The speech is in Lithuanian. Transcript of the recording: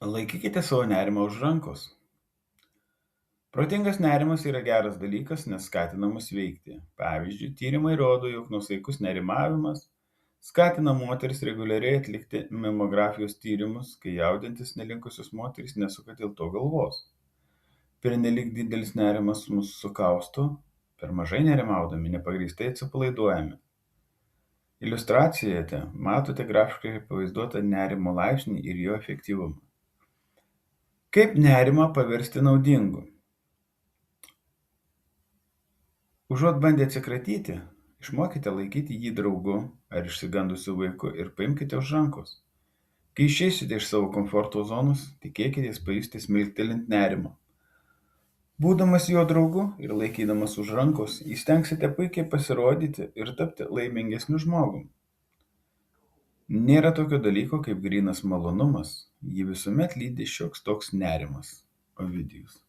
Laikykite savo nerimą už rankos. Protingas nerimas yra geras dalykas, nes skatina mus veikti. Pavyzdžiui, tyrimai rodo, jog nuosaikus nerimavimas skatina moteris reguliariai atlikti mamografijos tyrimus, kai jaudintis nelinkusios moterys nesuka dėl to galvos. Pernelyg didelis nerimas mus sukausto, per mažai nerimaudami nepagrįstai atsipalaiduojame. Iliustracijoje matote grafiškai pavaizduotą nerimo laipsnį ir jo efektyvumą. Kaip nerimą paversti naudingu? Užuot bandę atsikratyti, išmokite laikyti jį draugu ar išsigandusiu vaiku ir paimkite už rankos. Kai išeisite iš savo komforto zonos, tikėkitės pajusti smilktelint nerimą. Būdamas jo draugu ir laikydamas už rankos, įstengsite puikiai pasirodyti ir tapti laimingesniu žmogumi. Nėra tokio dalyko kaip grynas malonumas, jį visuomet lydi šioks toks nerimas. Ovidijus.